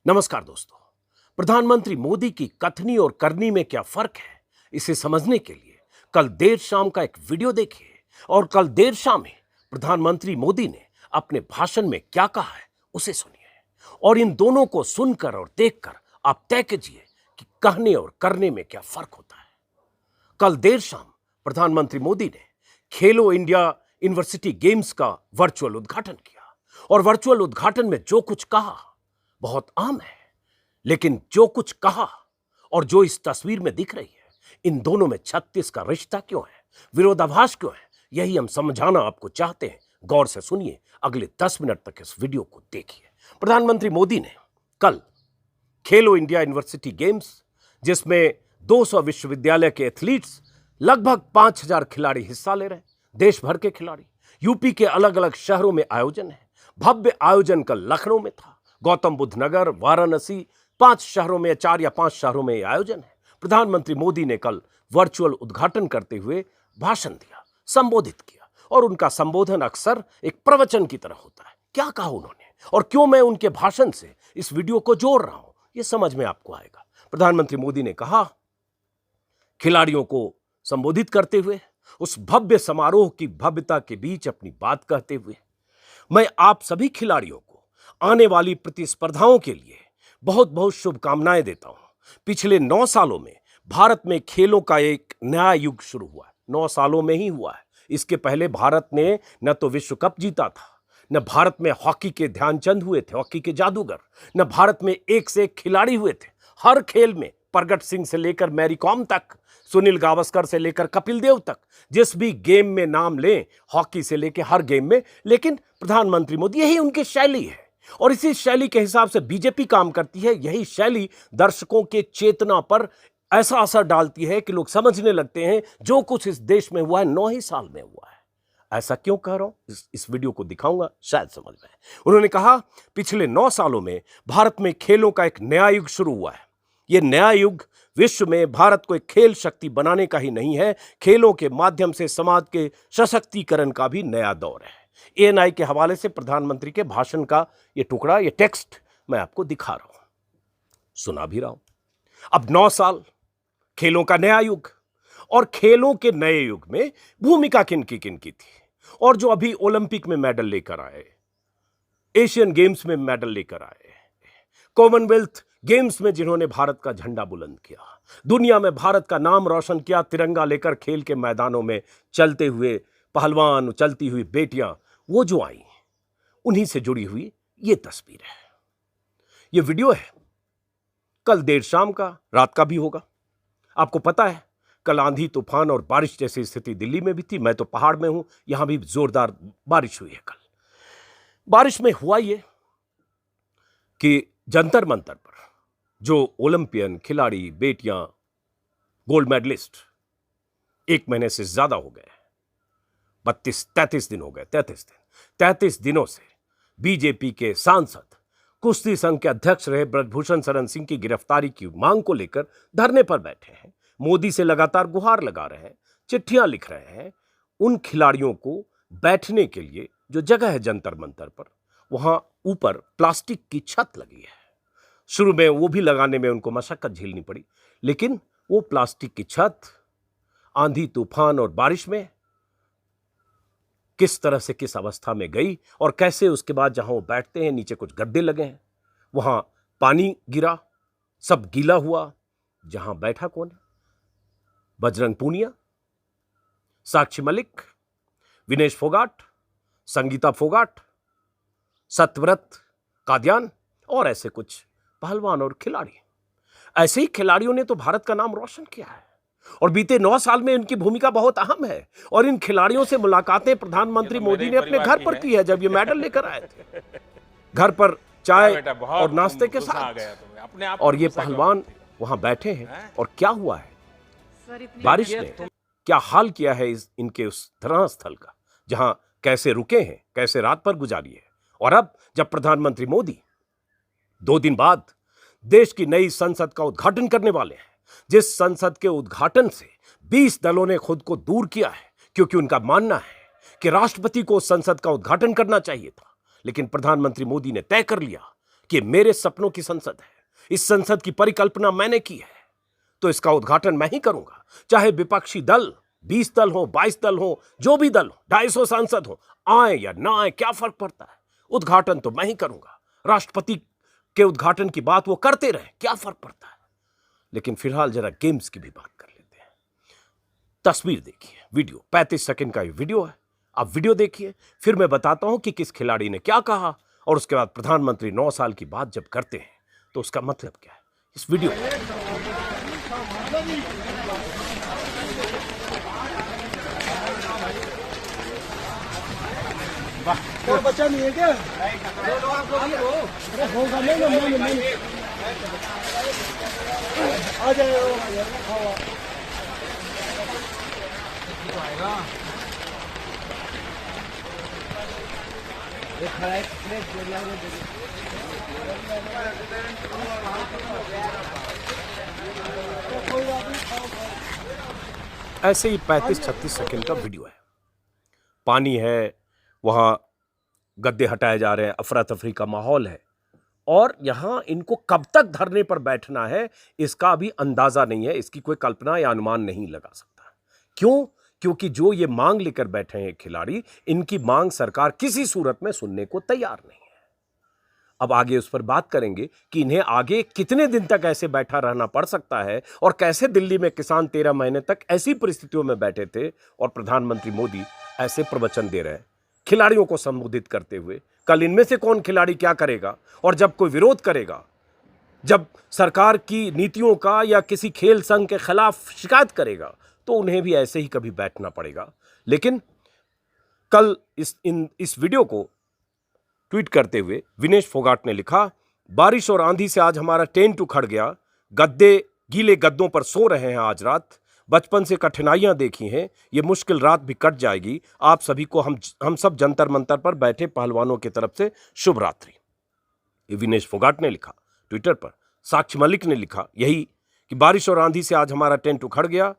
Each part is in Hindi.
नमस्कार दोस्तों। प्रधानमंत्री मोदी की कथनी और करनी में क्या फर्क है, इसे समझने के लिए कल देर शाम का एक वीडियो देखिए और कल देर शाम ही प्रधानमंत्री मोदी ने अपने भाषण में क्या कहा है उसे सुनिए और इन दोनों को सुनकर और देखकर आप तय कीजिए कि कहने और करने में क्या फर्क होता है। कल देर शाम प्रधानमंत्री मोदी ने खेलो इंडिया यूनिवर्सिटी गेम्स का वर्चुअल उद्घाटन किया और वर्चुअल उद्घाटन में जो कुछ कहा बहुत आम है, लेकिन जो कुछ कहा और जो इस तस्वीर में दिख रही है, इन दोनों में 36 का रिश्ता क्यों है, विरोधाभास क्यों है, यही हम समझाना आपको चाहते हैं। गौर से सुनिए, अगले 10 मिनट तक इस वीडियो को देखिए। प्रधानमंत्री मोदी ने कल खेलो इंडिया यूनिवर्सिटी गेम्स, जिसमें 200 विश्वविद्यालय के एथलीट्स, लगभग 5000 खिलाड़ी हिस्सा ले रहे हैं, देश भर के खिलाड़ी, यूपी के अलग अलग शहरों में आयोजन है। भव्य आयोजन कल लखनऊ में था, गौतम बुद्ध नगर, वाराणसी, 5 शहरों में 4 या 5 शहरों में यह आयोजन है। प्रधानमंत्री मोदी ने कल वर्चुअल उद्घाटन करते हुए भाषण दिया, संबोधित किया और उनका संबोधन अक्सर एक प्रवचन की तरह होता है। क्या कहा उन्होंने और क्यों मैं उनके भाषण से इस वीडियो को जोड़ रहा हूं, यह समझ में आपको आएगा। प्रधानमंत्री मोदी ने कहा, खिलाड़ियों को संबोधित करते हुए, उस भव्य समारोह की भव्यता के बीच अपनी बात कहते हुए, मैं आप सभी खिलाड़ियों को आने वाली प्रतिस्पर्धाओं के लिए बहुत बहुत शुभकामनाएं देता हूं। पिछले 9 सालों में भारत में खेलों का एक नया युग शुरू हुआ है। 9 सालों में ही हुआ है। इसके पहले भारत ने न तो विश्व कप जीता था, न भारत में हॉकी के ध्यानचंद हुए थे, हॉकी के जादूगर, न भारत में एक से एक खिलाड़ी हुए थे। हर खेल में प्रगट सिंह से लेकर मैरी कॉम तक, सुनील गावस्कर से लेकर कपिल देव तक, जिस भी गेम में नाम लें, हॉकी से लेकर हर गेम में। लेकिन प्रधानमंत्री मोदी, यही उनकी शैली है और इसी शैली के हिसाब से बीजेपी काम करती है। यही शैली दर्शकों के चेतना पर ऐसा असर डालती है कि लोग समझने लगते हैं जो कुछ इस देश में हुआ है 9 ही साल में हुआ है। ऐसा क्यों कह रहा हूं, इस वीडियो को दिखाऊंगा, शायद समझ में। उन्होंने कहा, पिछले 9 सालों में भारत में खेलों का एक नया युग शुरू हुआ है। यह नया युग विश्व में भारत को एक खेल शक्ति बनाने का ही नहीं है, खेलों के माध्यम से समाज के सशक्तिकरण का भी नया दौर है। एएनआई के हवाले से प्रधानमंत्री के भाषण का यह टुकड़ा, यह टेक्स्ट मैं आपको दिखा रहा हूं, सुना भी रहा हूं। अब 9 साल, खेलों का नया युग, और खेलों के नए युग में भूमिका किनकी किनकी थी, और जो अभी ओलंपिक में मेडल लेकर आए, एशियन गेम्स में मेडल लेकर आए, कॉमनवेल्थ गेम्स में जिन्होंने भारत का झंडा बुलंद किया, दुनिया में भारत का नाम रोशन किया, तिरंगा लेकर खेल के मैदानों में चलते हुए पहलवान, चलती हुई बेटियां, वो जो आई, उन्हीं से जुड़ी हुई ये तस्वीर है, ये वीडियो है। कल देर शाम का, रात का भी होगा। आपको पता है, कल आंधी तूफान और बारिश जैसी स्थिति दिल्ली में भी थी। मैं तो पहाड़ में हूं, यहां भी जोरदार बारिश हुई है। कल बारिश में हुआ ये कि जंतर मंतर पर जो ओलंपियन खिलाड़ी, बेटियां, गोल्ड मेडलिस्ट 1 महीने से ज्यादा हो गए, 33 दिन हो गए, 33 दिनों से बीजेपी के सांसद, कुश्ती संघ के अध्यक्ष रहे ब्रजभूषण शरण सिंह की गिरफ्तारी की मांग को लेकर धरने पर बैठे हैं। मोदी से लगातार गुहार लगा रहे हैं, चिट्ठियां लिख रहे हैं। उन खिलाड़ियों को बैठने के लिए जो जगह है जंतर मंतर पर, वहां ऊपर प्लास्टिक की छत लगी है। शुरू में वो भी लगाने में उनको मशक्कत झेलनी पड़ी, लेकिन वो प्लास्टिक की छत आंधी तूफान और बारिश में किस तरह से किस अवस्था में गई और कैसे उसके बाद जहां वो बैठते हैं, नीचे कुछ गद्दे लगे हैं, वहां पानी गिरा, सब गीला हुआ। जहां बैठा कौन है? बजरंग पूनिया, साक्षी मलिक, विनेश फोगाट, संगीता फोगाट, सत्यव्रत कादियान और ऐसे कुछ पहलवान और खिलाड़ी। ऐसे ही खिलाड़ियों ने तो भारत का नाम रोशन किया है और बीते 9 साल में इनकी भूमिका बहुत अहम है। और इन खिलाड़ियों से मुलाकातें प्रधानमंत्री मोदी ने अपने घर पर की है, जब ये मेडल लेकर आए थे, घर पर चाय और नाश्ते के साथ। और ये पहलवान वहां बैठे हैं और क्या हुआ है, बारिश ने क्या हाल किया है इनके उस धरना स्थल का, जहां कैसे रुके हैं, कैसे रात पर गुजारी है। और अब जब प्रधानमंत्री मोदी 2 दिन बाद देश की नई संसद का उद्घाटन करने वाले हैं, जिस संसद के उद्घाटन से 20 दलों ने खुद को दूर किया है, क्योंकि उनका मानना है कि राष्ट्रपति को संसद का उद्घाटन करना चाहिए था, लेकिन प्रधानमंत्री मोदी ने तय कर लिया कि मेरे सपनों की संसद है, इस संसद की परिकल्पना मैंने की है, तो इसका उद्घाटन मैं ही करूंगा। चाहे विपक्षी दल 20 दल हो, 22 दल हो, जो भी दल हो, 250 सांसद हो, आए या ना आए, क्या फर्क पड़ता है? उद्घाटन तो मैं ही करूंगा। राष्ट्रपति के उद्घाटन की बात वो करते रहे, क्या फर्क पड़ता है? लेकिन फिलहाल जरा गेम्स की भी बात कर लेते हैं। तस्वीर देखिए, वीडियो 35 सेकंड का ये वीडियो है। आप वीडियो देखिए, फिर मैं बताता हूं कि किस खिलाड़ी ने क्या कहा, और उसके बाद प्रधानमंत्री 9 साल की बात जब करते हैं तो उसका मतलब क्या है। इस वीडियो कोई बच्चा नहीं है क्या? अरे होगा नहीं ना, नहीं आ जाएगा। ऐसे ही 35-36 सेकंड का वीडियो है। पानी है, वहां गद्दे हटाए जा रहे हैं, अफरा तफरी का माहौल है, और यहां इनको कब तक धरने पर बैठना है इसका अभी अंदाजा नहीं है, इसकी कोई कल्पना या अनुमान नहीं लगा सकता। क्यों? क्योंकि जो ये मांग लेकर बैठे हैं खिलाड़ी, इनकी मांग सरकार किसी सूरत में सुनने को तैयार नहीं है। अब आगे उस पर बात करेंगे कि इन्हें आगे कितने दिन तक ऐसे बैठा रहना पड़ सकता है, और कैसे दिल्ली में किसान 13 महीने तक ऐसी परिस्थितियों में बैठे थे और प्रधानमंत्री मोदी ऐसे प्रवचन दे रहे हैं खिलाड़ियों को संबोधित करते हुए। कल इनमें से कौन खिलाड़ी क्या करेगा, और जब कोई विरोध करेगा, जब सरकार की नीतियों का या किसी खेल संघ के खिलाफ शिकायत करेगा, तो उन्हें भी ऐसे ही कभी बैठना पड़ेगा। लेकिन कल इस वीडियो को ट्वीट करते हुए विनेश फोगाट ने लिखा, बारिश और आंधी से आज हमारा टेंट उखड़ गया, गद्दे गीले गद्दों पर सो रहे हैं आज रात, बचपन से कठिनाइयां देखी हैं, ये मुश्किल रात भी कट जाएगी। आप सभी को हम सब जंतर मंतर पर बैठे पहलवानों की तरफ से शुभ रात्रि। ये विनेश फोगाट ने लिखा ट्विटर पर। साक्षी मलिक ने लिखा यही कि बारिश और आंधी से आज हमारा टेंट उखड़ गया,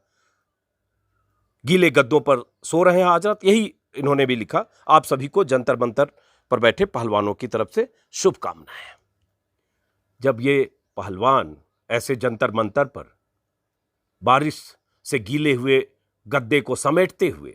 गीले गद्दों पर सो रहे हैं आज रात, यही इन्होंने भी लिखा। आप सभी को जंतर मंतर पर बैठे पहलवानों की तरफ से शुभकामनाएं। जब ये पहलवान ऐसे जंतर मंतर पर बारिश से गीले हुए गद्दे को समेटते हुए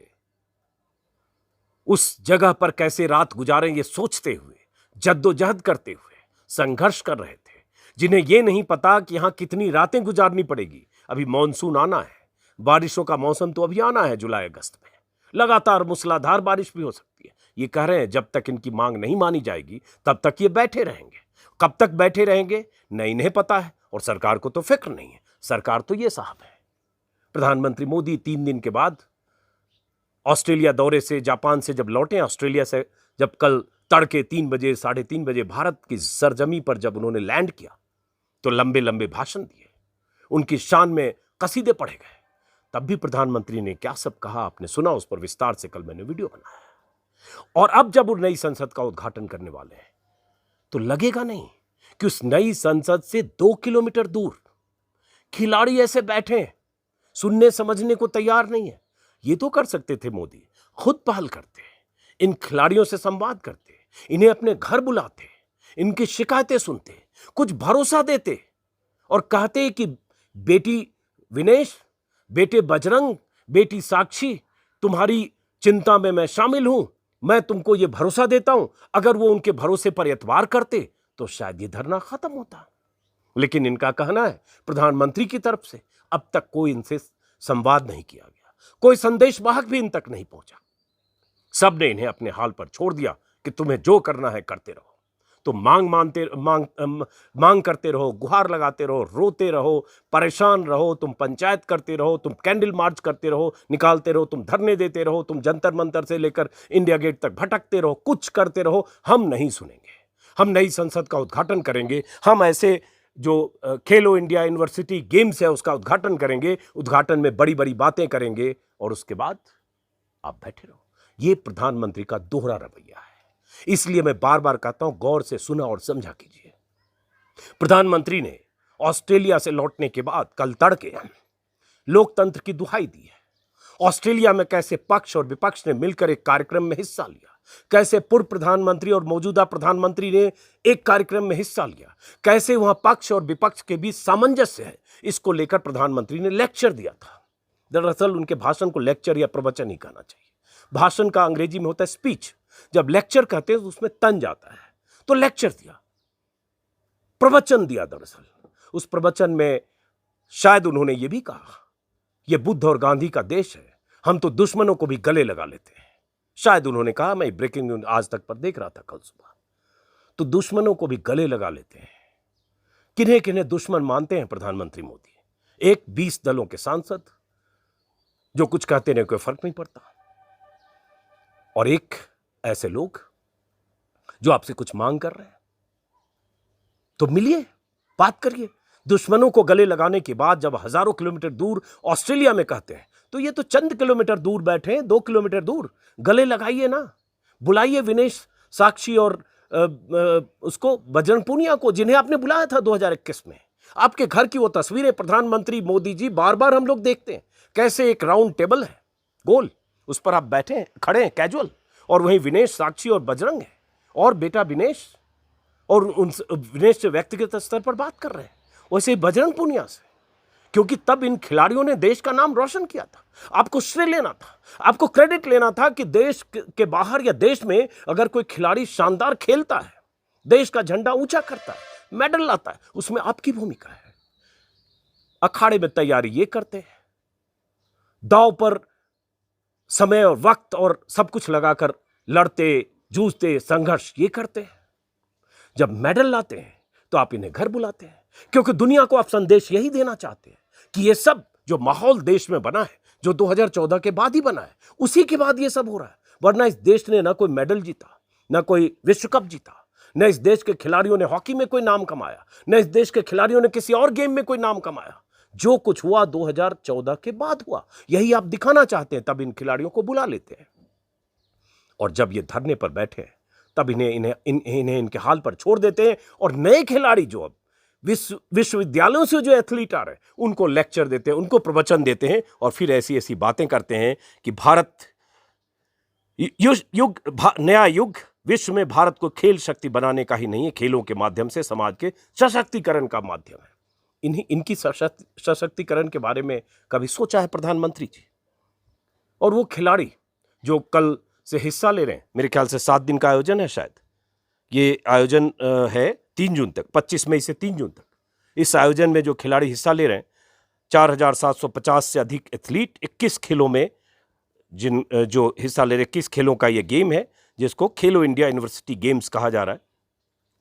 उस जगह पर कैसे रात गुजारें ये सोचते हुए, जद्दोजहद करते हुए संघर्ष कर रहे थे, जिन्हें यह नहीं पता कि यहां कितनी रातें गुजारनी पड़ेगी। अभी मॉनसून आना है, बारिशों का मौसम तो अभी आना है जुलाई अगस्त में, लगातार मूसलाधार बारिश भी हो सकती है। ये कह रहे हैं जब तक इनकी मांग नहीं मानी जाएगी तब तक ये बैठे रहेंगे। कब तक बैठे रहेंगे न इन्हें पता है, और सरकार को तो फिक्र नहीं है। सरकार तो ये साहब है। प्रधानमंत्री मोदी 3 दिन के बाद ऑस्ट्रेलिया दौरे से, जापान से जब लौटे, ऑस्ट्रेलिया से जब कल तड़के 3 बजे 3:30 बजे भारत की सरजमी पर जब उन्होंने लैंड किया, तो लंबे लंबे भाषण दिए, उनकी शान में कसीदे पढ़े गए। तब भी प्रधानमंत्री ने क्या सब कहा आपने सुना, उस पर विस्तार से कल मैंने वीडियो बनाया। और अब जब वो नई संसद का उद्घाटन करने वाले हैं, तो लगेगा नहीं कि उस नई संसद से 2 किलोमीटर दूर खिलाड़ी ऐसे बैठे, सुनने समझने को तैयार नहीं है। ये तो कर सकते थे मोदी, खुद पहल करते, इन खिलाड़ियों से संवाद करते, इन्हें अपने घर बुलाते, इनकी शिकायतें सुनते, कुछ भरोसा देते और कहते कि बेटी विनेश, बेटे बजरंग, बेटी साक्षी, तुम्हारी चिंता में मैं शामिल हूं, मैं तुमको यह भरोसा देता हूं। अगर वो उनके भरोसे पर एतबार करते तो शायद ये धरना खत्म होता। लेकिन इनका कहना है प्रधानमंत्री की तरफ से अब तक कोई इनसे संवाद नहीं किया गया, कोई संदेश वाहक भी इन तक नहीं पहुंचा। सबने इन्हें अपने हाल पर छोड़ दिया कि तुम्हें जो करना है करते रहो। तुम मांग करते रहो, गुहार लगाते रहो, रोते रहो, परेशान रहो, तुम पंचायत करते रहो, तुम कैंडल मार्च करते रहो, निकालते रहो, तुम धरने देते रहो, तुम जंतर मंतर से लेकर इंडिया गेट तक भटकते रहो, कुछ करते रहो, हम नहीं सुनेंगे। हम नई संसद का उद्घाटन करेंगे, हम ऐसे जो खेलो इंडिया यूनिवर्सिटी गेम्स है उसका उद्घाटन करेंगे, उद्घाटन में बड़ी बड़ी बातें करेंगे, और उसके बाद आप बैठे रहो। ये प्रधानमंत्री का दोहरा रवैया है। इसलिए मैं बार बार कहता हूं, गौर से सुना और समझा कीजिए। प्रधानमंत्री ने ऑस्ट्रेलिया से लौटने के बाद कल तड़के लोकतंत्र की दुहाई दी है। ऑस्ट्रेलिया में कैसे पक्ष और विपक्ष ने मिलकर एक कार्यक्रम में हिस्सा लिया, कैसे पूर्व प्रधानमंत्री और मौजूदा प्रधानमंत्री ने एक कार्यक्रम में हिस्सा लिया, कैसे वहां पक्ष और विपक्ष के बीच सामंजस्य है, इसको लेकर प्रधानमंत्री ने लेक्चर दिया था। दरअसल उनके भाषण को लेक्चर या प्रवचन ही कहना चाहिए। भाषण का अंग्रेजी में होता है स्पीच। जब लेक्चर कहते हैं तो उसमें तंज आता है, तो लेक्चर दिया, प्रवचन दिया। दरअसल उस प्रवचन में शायद उन्होंने ये भी कहा, यह बुद्ध और गांधी का देश है, हम तो दुश्मनों को भी गले लगा लेते हैं। शायद उन्होंने कहा, मैं ब्रेकिंग न्यूज आज तक पर देख रहा था कल सुबह, तो दुश्मनों को भी गले लगा लेते हैं। किन्हें किन्हें दुश्मन मानते हैं प्रधानमंत्री मोदी? एक 20 दलों के सांसद जो कुछ कहते नहीं, कोई फर्क नहीं पड़ता, और एक ऐसे लोग जो आपसे कुछ मांग कर रहे हैं। तो मिलिए, बात करिए। दुश्मनों को गले लगाने के बाद जब हजारों किलोमीटर दूर ऑस्ट्रेलिया में कहते हैं, तो ये तो चंद किलोमीटर दूर बैठे हैं, 2 किलोमीटर दूर, गले लगाइए ना। बुलाइए विनेश साक्षी और उसको बजरंग पूनिया को, जिन्हें आपने बुलाया था 2021 में। आपके घर की वो तस्वीरें प्रधानमंत्री मोदी जी बार बार हम लोग देखते हैं, कैसे एक राउंड टेबल है गोल, उस पर आप बैठे हैं, खड़े हैं कैजुअल, और वहीं विनेश साक्षी और बजरंग है, और बेटा विनेश, और उन विनेश से व्यक्तिगत स्तर पर बात कर रहे हैं, वैसे ही बजरंग पूनिया से, क्योंकि तब इन खिलाड़ियों ने देश का नाम रोशन किया था। आपको श्रेय लेना था, आपको क्रेडिट लेना था कि देश के बाहर या देश में अगर कोई खिलाड़ी शानदार खेलता है, देश का झंडा ऊंचा करता है, मेडल लाता है, उसमें आपकी भूमिका है। अखाड़े में तैयारी ये करते हैं, दांव पर समय और वक्त और सब कुछ लगाकर लड़ते, जूझते, संघर्ष ये करते हैं। जब मेडल लाते हैं तो आप इन्हें घर बुलाते हैं, क्योंकि दुनिया को आप संदेश यही देना चाहते हैं कि ये सब जो माहौल देश में बना है, जो 2014 के बाद ही बना है, उसी के बाद ये सब हो रहा है। वरना इस देश ने ना कोई मेडल जीता, ना कोई विश्व कप जीता, न इस देश के खिलाड़ियों ने हॉकी में कोई नाम कमाया, न इस देश के खिलाड़ियों ने किसी और गेम में कोई नाम कमाया। जो कुछ हुआ 2014 के बाद हुआ, यही आप दिखाना चाहते हैं, तब इन खिलाड़ियों को बुला लेते हैं। और जब ये धरने पर बैठे हैं, तब इन्हें इनके हाल पर छोड़ देते हैं, और नए खिलाड़ी जो अब विश्वविद्यालयों से जो एथलीट आ रहे हैं, उनको लेक्चर देते हैं, उनको प्रवचन देते हैं, और फिर ऐसी ऐसी बातें करते हैं कि भारत नया युग विश्व में भारत को खेल शक्ति बनाने का ही नहीं है, खेलों के माध्यम से समाज के सशक्तिकरण का माध्यम है। इनकी सशक्तिकरण के बारे में कभी सोचा है प्रधानमंत्री जी? और वो खिलाड़ी जो कल से हिस्सा ले रहे हैं, मेरे ख्याल से 7 दिन का आयोजन है, शायद ये आयोजन है 3 जून तक, 25 मई से 3 जून तक। इस आयोजन में जो खिलाड़ी हिस्सा ले रहे हैं, 4750 से अधिक एथलीट, 21 खेलों में जो हिस्सा ले रहे, 21 खेलों का ये गेम है, जिसको खेलो इंडिया यूनिवर्सिटी गेम्स कहा जा रहा है,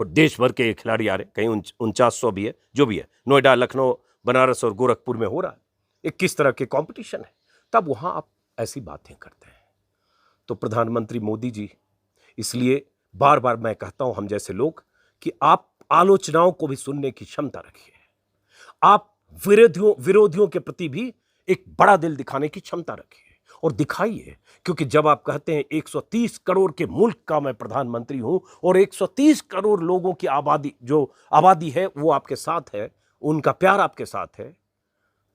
और देश भर के खिलाड़ी आ रहे हैं, कहीं 4900 भी है, जो भी है, नोएडा, लखनऊ, बनारस और गोरखपुर में हो रहा है। 21 तरह के कंपटीशन है, तब वहां आप ऐसी बातें करते हैं। तो प्रधानमंत्री मोदी जी, इसलिए बार बार मैं कहता हूं हम जैसे लोग कि आप आलोचनाओं को भी सुनने की क्षमता रखिए, आप विरोधियों के प्रति भी एक बड़ा दिल दिखाने की क्षमता रखिए, और दिखाइए। क्योंकि जब आप कहते हैं 130 करोड़ के मुल्क का मैं प्रधानमंत्री हूं, और 130 करोड़ लोगों की आबादी है वो आपके साथ है, उनका प्यार आपके साथ है,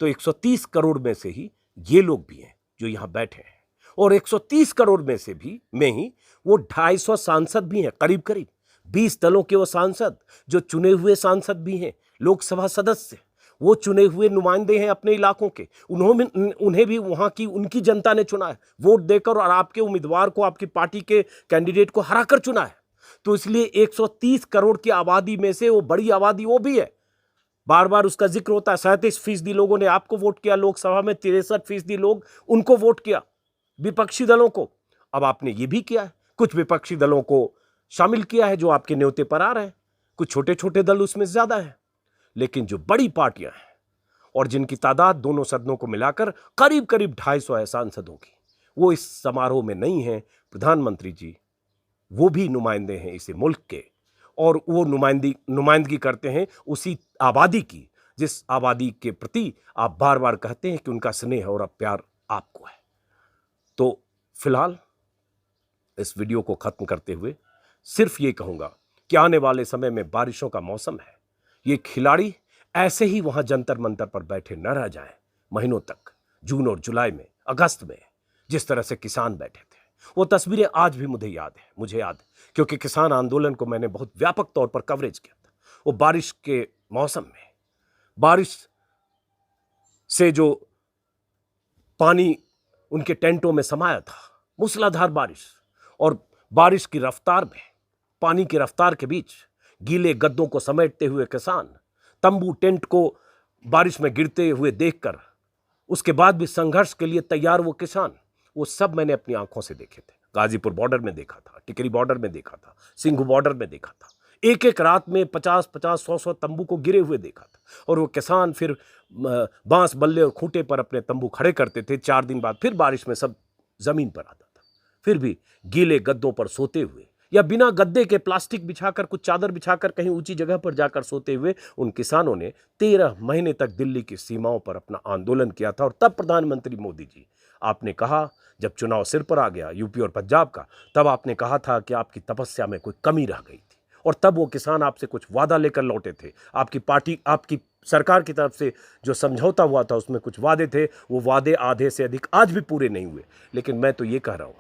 तो 130 करोड़ में से ही ये लोग भी हैं जो यहां बैठे हैं, और 130 करोड़ में से भी ही वो 250 सांसद भी हैं, करीब करीब 20 दलों के वो सांसद जो चुने हुए सांसद भी हैं, लोकसभा सदस्य, वो चुने हुए नुमाइंदे हैं अपने इलाकों के, उन्हें भी वहां की उनकी जनता ने चुना है, वोट देकर, और आपके उम्मीदवार को, आपकी पार्टी के कैंडिडेट को हराकर चुना है। तो इसलिए 130 करोड़ की आबादी में से वो बड़ी आबादी वो भी है, बार बार उसका जिक्र होता है। 37% लोगों ने आपको वोट किया लोकसभा में, 63% लोग उनको वोट किया, विपक्षी दलों को। अब आपने ये भी किया है, कुछ विपक्षी दलों को शामिल किया है जो आपके न्योते पर आ रहे हैं, कुछ छोटे छोटे दल उसमें ज्यादा है, लेकिन जो बड़ी पार्टियां हैं और जिनकी तादाद दोनों सदनों को मिलाकर करीब करीब 250 है सांसदों की, वो इस समारोह में नहीं है। प्रधानमंत्री जी वो भी नुमाइंदे हैं इस मुल्क के, और वो नुमाइंदगी करते हैं उसी आबादी की, जिस आबादी के प्रति आप बार बार कहते हैं कि उनका स्नेह और प्यार आपको है। तो फिलहाल इस वीडियो को खत्म करते हुए सिर्फ ये कहूंगा कि आने वाले समय में बारिशों का मौसम है, ये खिलाड़ी ऐसे ही वहां जंतर मंतर पर बैठे न रह जाएं महीनों तक, जून और जुलाई में, अगस्त में, जिस तरह से किसान बैठे थे। वो तस्वीरें आज भी मुझे याद है, क्योंकि किसान आंदोलन को मैंने बहुत व्यापक तौर पर कवरेज किया था। वो बारिश के मौसम में, बारिश से जो पानी उनके टेंटों में समाया था, मूसलाधार बारिश, और बारिश की रफ्तार में, पानी की रफ्तार के बीच गीले गद्दों को समेटते हुए किसान, तंबू टेंट को बारिश में गिरते हुए देखकर उसके बाद भी संघर्ष के लिए तैयार वो किसान, वो सब मैंने अपनी आंखों से देखे थे। गाजीपुर बॉर्डर में देखा था, टिकरी बॉर्डर में देखा था, सिंघू बॉर्डर में देखा था। एक एक रात में 50-50, 100-100 तंबू को गिरे हुए देखा था। और वो किसान फिर बांस बल्ले और खूंटे पर अपने तंबू खड़े करते थे। 4 दिन बाद फिर बारिश में सब जमीन पर आता था, फिर भी गीले गद्दों पर सोते हुए या बिना गद्दे के प्लास्टिक बिछाकर, कुछ चादर बिछाकर कहीं ऊंची जगह पर जाकर सोते हुए उन किसानों ने 13 महीने तक दिल्ली की सीमाओं पर अपना आंदोलन किया था। और तब प्रधानमंत्री मोदी जी, आपने कहा, जब चुनाव सिर पर आ गया यूपी और पंजाब का, तब आपने कहा था कि आपकी तपस्या में कोई कमी रह गई थी। और तब वो किसान आपसे कुछ वादा लेकर लौटे थे। आपकी पार्टी, आपकी सरकार की तरफ से जो समझौता हुआ था उसमें कुछ वादे थे, वो वादे आधे से अधिक आज भी पूरे नहीं हुए। लेकिन मैं तो ये कह रहा हूँ,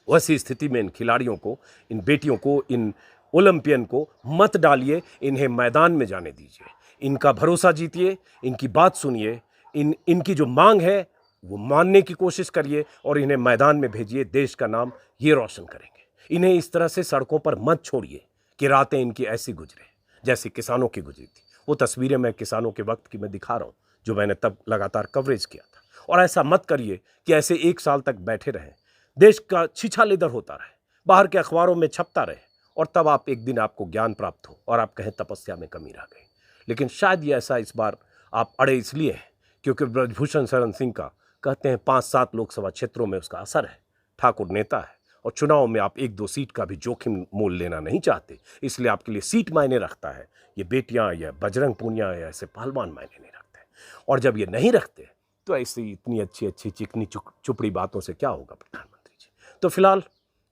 वैसी स्थिति में इन खिलाड़ियों को, इन बेटियों को, इन ओलंपियन को मत डालिए, इन्हें मैदान में जाने दीजिए, इनका भरोसा जीतिए, इनकी बात सुनिए, इनकी जो मांग है वो मानने की कोशिश करिए और इन्हें मैदान में भेजिए। देश का नाम ये रोशन करेंगे। इन्हें इस तरह से सड़कों पर मत छोड़िए कि रातें इनकी ऐसी गुजरे जैसी किसानों की गुजरी थी। वो तस्वीरें मैं किसानों के वक्त की मैं दिखा रहा हूँ, जो मैंने तब लगातार कवरेज किया था। और ऐसा मत करिए कि ऐसे 1 साल तक बैठे रहें, देश का छीछा लेदर होता रहे, बाहर के अखबारों में छपता रहे, और तब आप एक दिन आपको ज्ञान प्राप्त हो और आप कहें तपस्या में कमी रह गई। लेकिन शायद ये ऐसा इस बार आप अड़े इसलिए हैं क्योंकि ब्रजभूषण शरण सिंह का, कहते हैं 5-7 लोकसभा क्षेत्रों में उसका असर है, ठाकुर नेता है, और चुनाव में आप 1-2 सीट का भी जोखिम मोल लेना नहीं चाहते, इसलिए आपके लिए सीट मायने रखता है। ये बेटियां या बजरंग पूनिया या ऐसे पहलवान मायने नहीं रखते। और जब ये नहीं रखते तो ऐसी इतनी अच्छी अच्छी चिकनी चुपड़ी बातों से क्या होगा प्रधानमंत्री जी। तो फिलहाल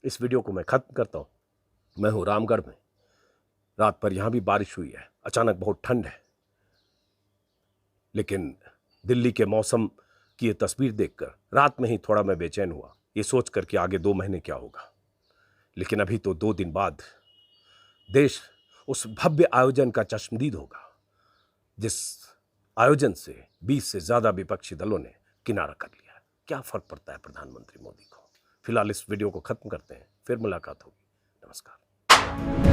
इस वीडियो को मैं खत्म करता हूँ। मैं हूँ रामगढ़ में, रात पर यहाँ भी बारिश हुई है, अचानक बहुत ठंड है, लेकिन दिल्ली के मौसम की ये तस्वीर देखकर रात में ही थोड़ा मैं बेचैन हुआ, ये सोचकर कि आगे 2 महीने क्या होगा। लेकिन अभी तो 2 दिन बाद देश उस भव्य आयोजन का चश्मदीद होगा जिस आयोजन से 20 से ज्यादा विपक्षी दलों ने किनारा कर लिया। क्या फर्क पड़ता है प्रधानमंत्री मोदी को। फिलहाल इस वीडियो को खत्म करते हैं, फिर मुलाकात होगी। नमस्कार।